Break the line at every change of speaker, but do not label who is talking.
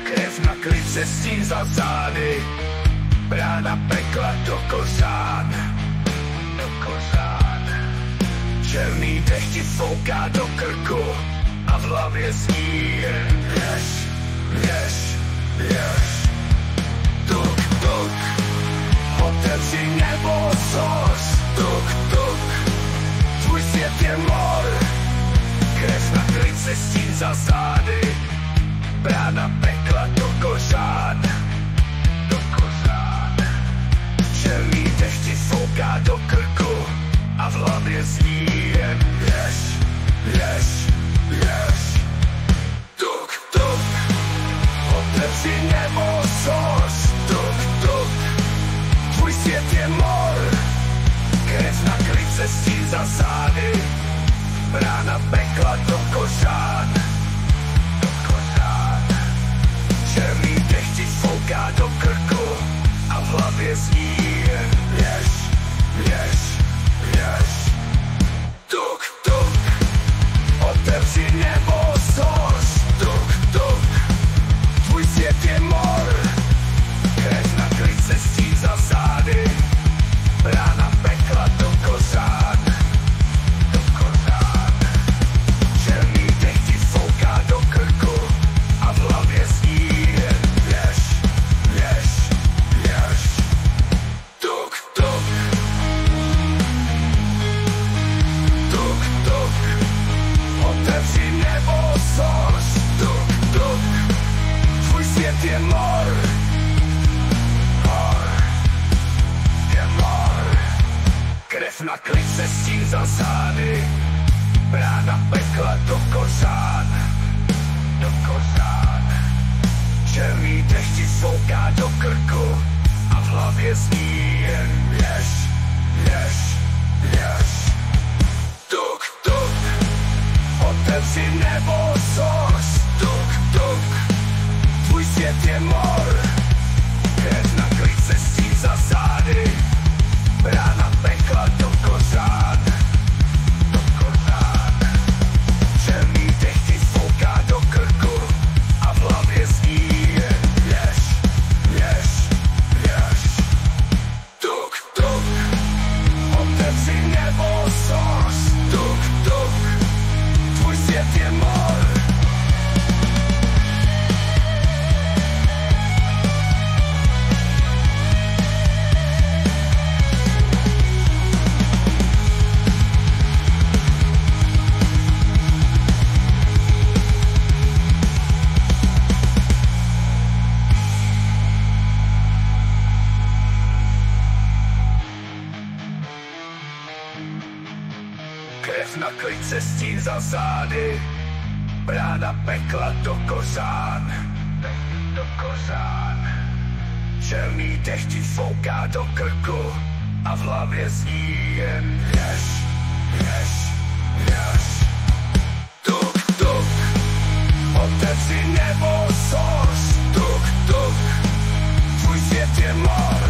Krev na klid cestí za zády, brána pekla do kořán. Černý dech ti fouká do krku a v hlavě zní jen běž. Tuk, tuk, otevři nebo zhoř. Tuk, tuk, tvůj svět je mor. Krev na klid cestí za zády, brána pekla do kořán. Černý dech ti fouká do krku a v hlavě zní jen běž. Tuk, tuk, otevři nebo zhoř. Tuk, tuk, tvůj svět je mor. Krev na klid cestí za zády, brána pekla do kořán. Černý dech ti fouká do krku a v hlavě zní jen běž. Tuk, tuk, otevři nebo zhoř. Tuk, tuk, tvůj svět je mor. Krev na klid cestí za zády, brána pekla do kořán. Černý dech ti fouká do krku a v hlavě zní jen běž. Tuk, tuk, otevři nebo zhoř. Tuk, tuk, tvůj svět je mor. Krev na klid cestí za zády, brána pekla do kořán. Černý dech ti fouká do krku a v hlavě zní jen běž. Tuk, tuk, otevři nebo zhoř. Tuk, tuk, tvůj svět je mor. Krev na klid cestí za zády, brána pekla do kořán. Černý dech ti fouká do krku a v hlavě zní jen běž. Tuk, tuk, otevři nebo zhoř. Tuk, tuk, tvůj svět je mor. Krev na klid cestí za zády, brána pekla do kořán. Černý dech ti fouká do krku a v hlavě zní jen běž. Tuk, tuk, otevři nebo zhoř. Tuk, tuk, tvůj svět je mor.